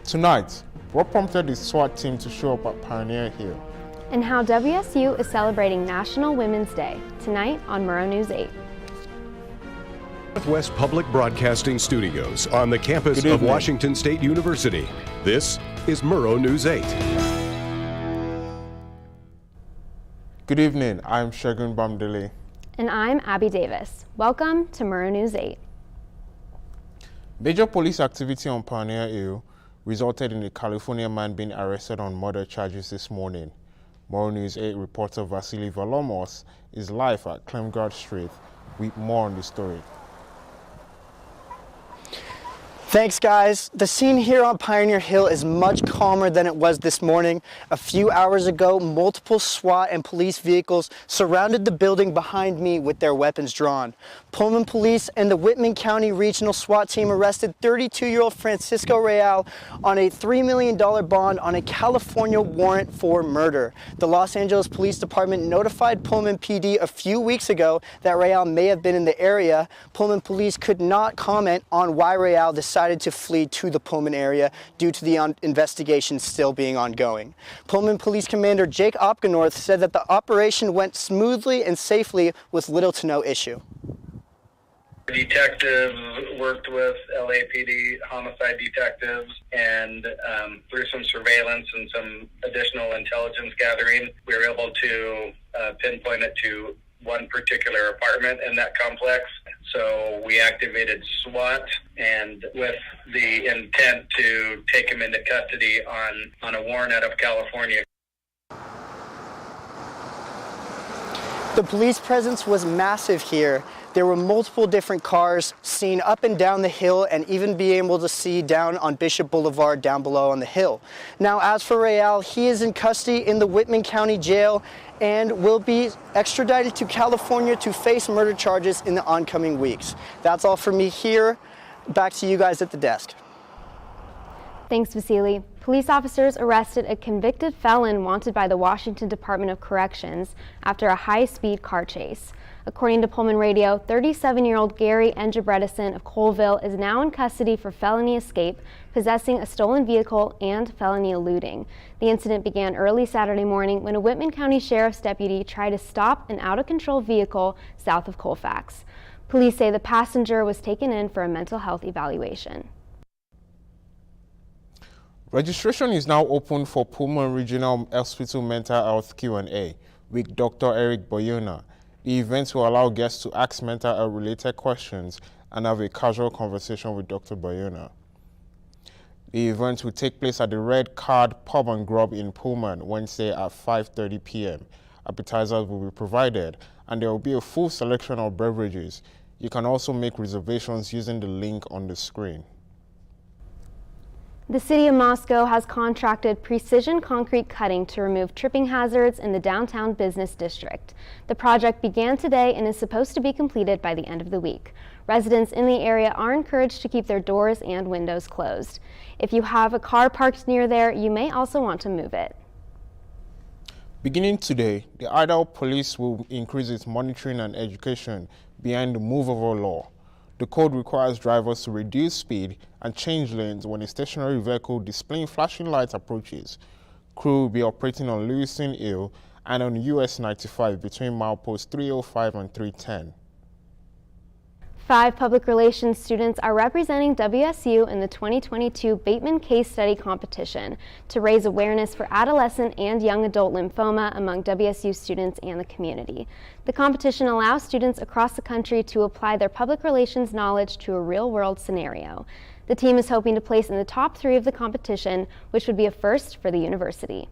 Tonight, what prompted the SWAT team to show up at Pioneer Hill? And how WSU is celebrating National Women's Day, tonight on Murrow News 8. Northwest Public Broadcasting Studios on the campus of Washington State University. This is Murrow News 8. Good evening, I'm Shayne Bamdele. And I'm Abby Davis. Welcome to Murrow News 8. Major police activity on Pioneer Hill resulted in a California man being arrested on murder charges this morning. Murrow News 8 reporter Vasily Valomos is live at Clemgard Street with more on the story. Thanks, guys. The scene here on Pioneer Hill is much calmer than it was this morning. A few hours ago, multiple SWAT and police vehicles surrounded the building behind me with their weapons drawn. Pullman Police and the Whitman County Regional SWAT team arrested 32-year-old Francisco Real on a $3 million bond on a California warrant for murder. The Los Angeles Police Department notified Pullman PD a few weeks ago that Real may have been in the area. Pullman Police could not comment on why Real decided to flee to the Pullman area due to the investigation still being ongoing. Pullman Police Commander Jake Opgenorth said that the operation went smoothly and safely with little to no issue. Detectives worked with LAPD homicide detectives, and through some surveillance and some additional intelligence gathering, we were able to pinpoint it to one particular apartment in that complex. So we activated SWAT, and with the intent to take him into custody on a warrant out of California. The police presence was massive here. There were multiple different cars seen up and down the hill, and even be able to see down on Bishop Boulevard down below on the hill. Now, as for Real, he is in custody in the Whitman County Jail and will be extradited to California to face murder charges in the oncoming weeks. That's all for me here. Back to you guys at the desk. Thanks, Vasily. Police officers arrested a convicted felon wanted by the Washington Department of Corrections after a high-speed car chase. According to Pullman Radio, 37-year-old Gary Engebretison of Colville is now in custody for felony escape, possessing a stolen vehicle, and felony eluding. The incident began early Saturday morning when a Whitman County Sheriff's deputy tried to stop an out-of-control vehicle south of Colfax. Police say the passenger was taken in for a mental health evaluation. Registration is now open for Pullman Regional Hospital Mental Health Q&A with Dr. Eric Boyona. The event will allow guests to ask mental health related questions and have a casual conversation with Dr. Boyona. The event will take place at the Red Card Pub and Grub in Pullman Wednesday at 5:30 p.m. Appetizers will be provided, and there will be a full selection of beverages. You can also make reservations using the link on the screen. The city of Moscow has contracted precision concrete cutting to remove tripping hazards in the downtown business district. The project began today and is supposed to be completed by the end of the week. Residents in the area are encouraged to keep their doors and windows closed. If you have a car parked near there, you may also want to move it. Beginning today, the Idaho Police will increase its monitoring and education behind the move over law. The code requires drivers to reduce speed and change lanes when a stationary vehicle displaying flashing lights approaches. Crew will be operating on Lewiston Hill and on US 95 between mileposts 305 and 310. 5 public relations students are representing WSU in the 2022 Bateman Case Study Competition to raise awareness for adolescent and young adult lymphoma among WSU students and the community. The competition allows students across the country to apply their public relations knowledge to a real-world scenario. The team is hoping to place in the top 3 of the competition, which would be a first for the university.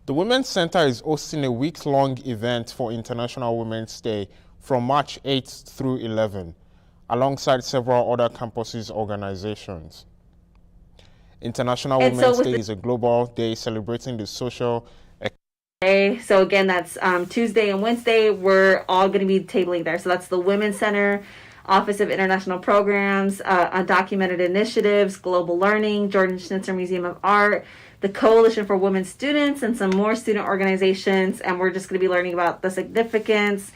The Women's Center is hosting a week-long event for International Women's Day from March 8th through 11th, alongside several other campuses organizations. International Women's Day is a global day celebrating the social. So again, that's Tuesday and Wednesday. We're all going to be tabling there. So that's the Women's Center, Office of International Programs, Undocumented Initiatives, Global Learning, Jordan Schnitzer Museum of Art, the Coalition for Women Students, and some more student organizations. And we're just going to be learning about the significance.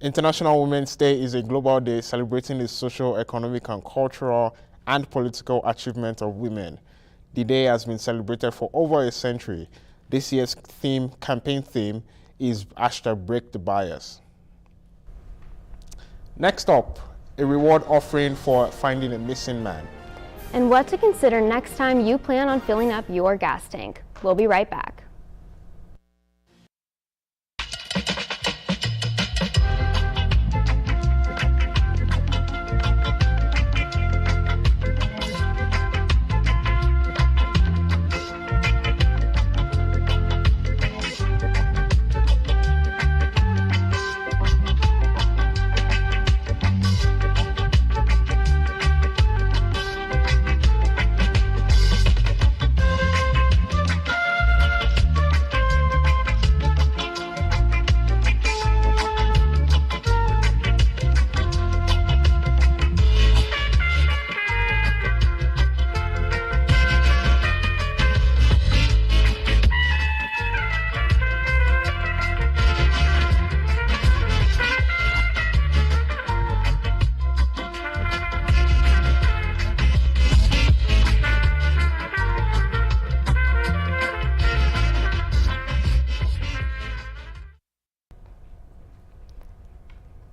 International Women's Day is a global day celebrating the social, economic, and cultural and political achievement of women. The day has been celebrated for over a century. This year's campaign theme is #Break the Bias. Next up, a reward offering for finding a missing man. And what to consider next time you plan on filling up your gas tank. We'll be right back.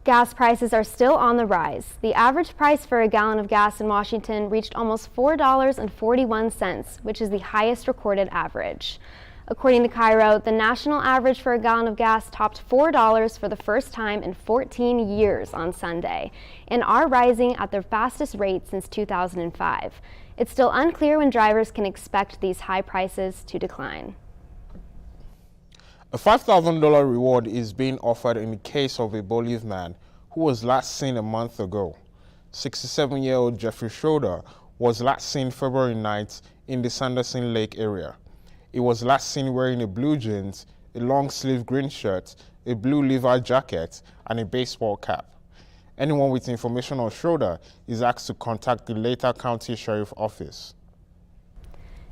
Gas prices are still on the rise. The average price for a gallon of gas in Washington reached almost $4.41, which is the highest recorded average. According to Cairo, the national average for a gallon of gas topped $4 for the first time in 14 years on Sunday, and are rising at their fastest rate since 2005. It's still unclear when drivers can expect these high prices to decline. A $5,000 reward is being offered in the case of a Bolivar man who was last seen a month ago. 67-year-old Jeffrey Schroeder was last seen February 9th in the Sanderson Lake area. He was last seen wearing a blue jeans, a long-sleeve green shirt, a blue Levi jacket, and a baseball cap. Anyone with information on Schroeder is asked to contact the Later County Sheriff Office.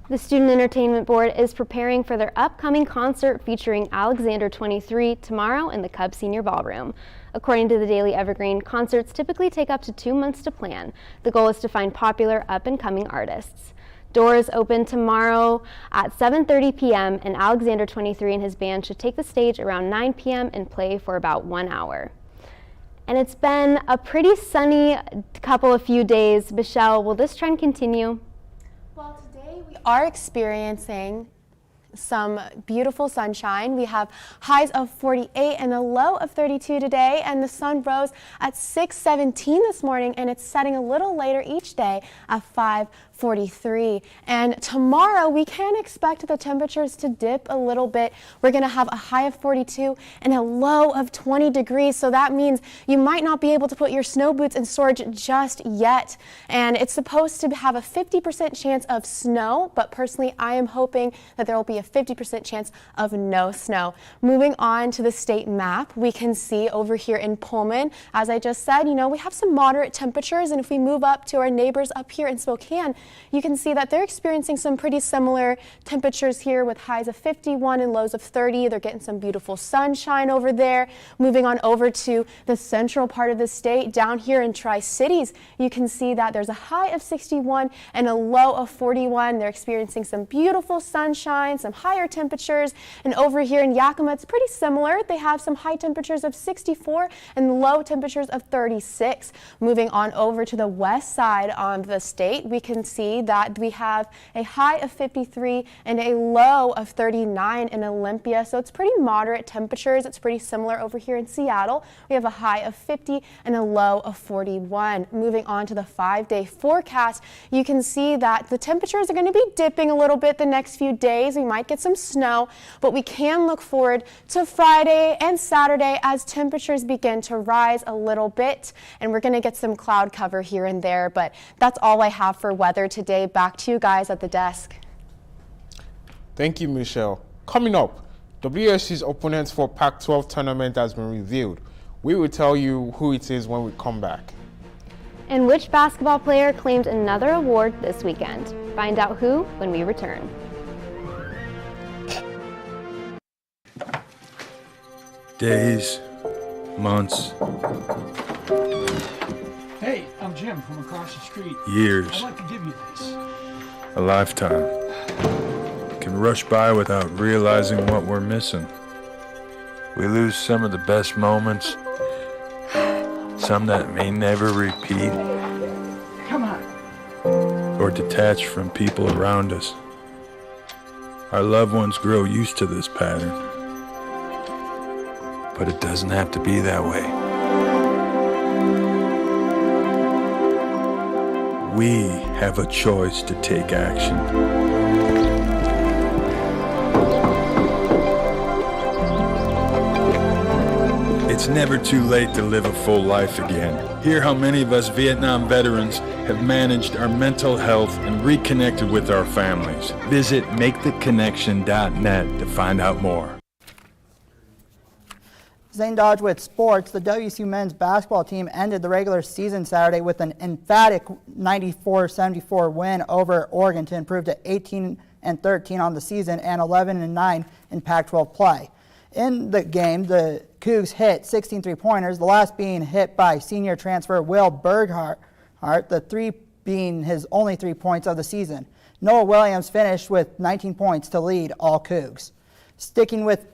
The Student Entertainment Board is preparing for their upcoming concert featuring Alexander 23 tomorrow in the Cub Senior Ballroom. According to the Daily Evergreen, concerts typically take up to 2 months to plan. The goal is to find popular up-and-coming artists. Doors open tomorrow at 7:30 p.m. and Alexander 23 and his band should take the stage around 9 p.m. and play for about 1 hour. And it's been a pretty sunny few days. Michelle, will this trend continue? Well, today we are experiencing some beautiful sunshine. We have highs of 48 and a low of 32 today, and the sun rose at 6:17 this morning, and it's setting a little later each day at 5:43. And tomorrow we can expect the temperatures to dip a little bit. We're going to have a high of 42 and a low of 20 degrees, so that means you might not be able to put your snow boots in storage just yet. And it's supposed to have a 50% chance of snow, but personally I am hoping that there will be a 50% chance of no snow. Moving on to the state map, we can see over here in Pullman, as I just said, we have some moderate temperatures, and if we move up to our neighbors up here in Spokane, you can see that they're experiencing some pretty similar temperatures here with highs of 51 and lows of 30. They're getting some beautiful sunshine over there. Moving on over to the central part of the state, down here in Tri-Cities, you can see that there's a high of 61 and a low of 41. They're experiencing some beautiful sunshine, some higher temperatures, and over here in Yakima, it's pretty similar. They have some high temperatures of 64 and low temperatures of 36. Moving on over to the west side of the state, we can see that we have a high of 53 and a low of 39 in Olympia, so it's pretty moderate temperatures. It's pretty similar over here in Seattle. We have a high of 50 and a low of 41. Moving on to the 5-day forecast, you can see that the temperatures are going to be dipping a little bit the next few days. We might get some snow, but we can look forward to Friday and Saturday as temperatures begin to rise a little bit, and we're going to get some cloud cover here and there, but that's all I have for weather today. Back to you guys at the desk. Thank you, Michelle. Coming up, WSC's opponents for Pac-12 tournament has been revealed. We will tell you who it is when we come back. And which basketball player claimed another award this weekend? Find out who when we return. Days months, Hey, I'm Jim from across the street. years, I'd like to give you this. a lifetime can rush by without realizing what we're missing. We lose some of the best moments, some that may never repeat, Come on. or detach from people around us. Our loved ones grow used to this pattern, but it doesn't have to be that way. We have a choice to take action. It's never too late to live a full life again. Hear how many of us Vietnam veterans have managed our mental health and reconnected with our families. Visit maketheconnection.net to find out more. Zane Dodge with sports. The WSU men's basketball team ended the regular season Saturday with an emphatic 94-74 win over Oregon to improve to 18-13 on the season and 11-9 in Pac-12 play. In the game, the Cougs hit 16 three-pointers, the last being hit by senior transfer Will Berghardt, the three being his only 3 points of the season. Noah Williams finished with 19 points to lead all Cougs. Sticking with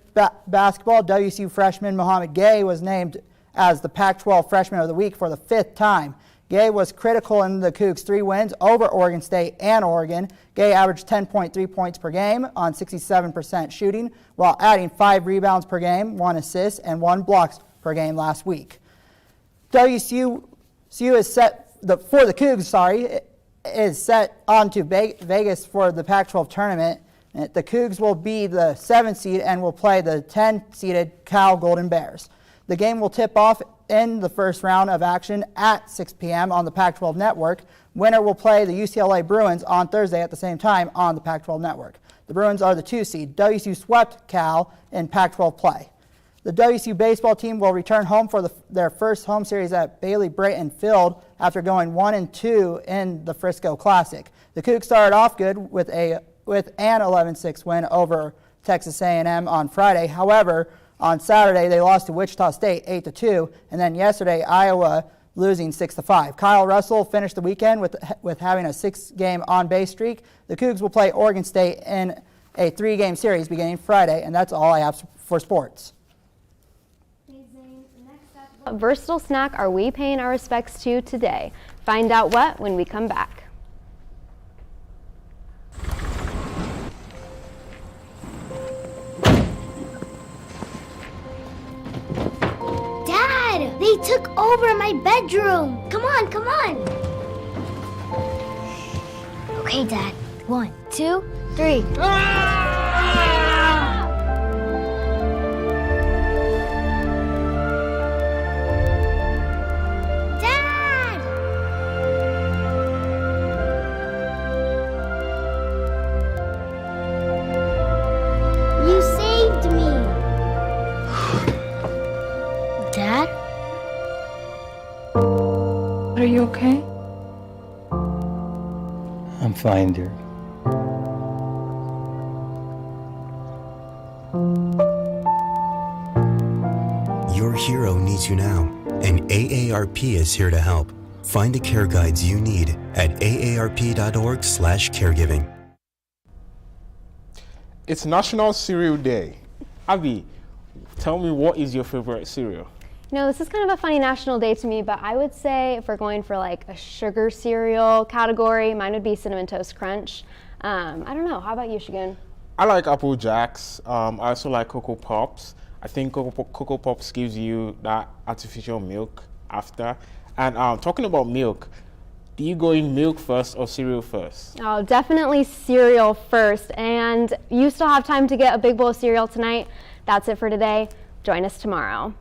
basketball, WSU freshman Mohamed Gay was named as the Pac-12 Freshman of the Week for the 5th time. Gay was critical in the Cougs' 3 wins over Oregon State and Oregon. Gay averaged 10.3 points per game on 67% shooting, while adding 5 rebounds per game, 1 assist, and 1 blocks per game last week. WSU is set for the Cougs. Is set on to Vegas for the Pac-12 tournament. The Cougs will be the 7th seed and will play the 10-seeded Cal Golden Bears. The game will tip off in the first round of action at 6 p.m. on the Pac-12 network. Winner will play the UCLA Bruins on Thursday at the same time on the Pac-12 network. The Bruins are the 2 seed. WSU swept Cal in Pac-12 play. The WSU baseball team will return home for their first home series at Bailey Brayton Field after going 1-2 in the Frisco Classic. The Cougs started off good with an 11-6 win over Texas A&M on Friday. However, on Saturday, they lost to Wichita State 8-2, and then yesterday, Iowa losing 6-5. Kyle Russell finished the weekend with having a 6-game on-base streak. The Cougs will play Oregon State in a 3-game series beginning Friday, and that's all I have for sports. What versatile snack are we paying our respects to today? Find out what when we come back. Dad, they took over my bedroom. Come on, come on. Okay, Dad. 1, 2, 3. Dad! You saved me. Dad? Are you okay? I'm fine, dear. Your hero needs you now, and AARP is here to help. Find the care guides you need at aarp.org/caregiving. It's National Cereal Day. Abby, tell me, what is your favorite cereal? You know, this is kind of a funny national day to me, but I would say if we're going for like a sugar cereal category, mine would be Cinnamon Toast Crunch. I don't know. How about you, Shagun? I like Apple Jacks. I also like Cocoa Pops. I think Cocoa Pops gives you that artificial milk after. And talking about milk, do you go in milk first or cereal first? Oh, definitely cereal first. And you still have time to get a big bowl of cereal tonight. That's it for today. Join us tomorrow.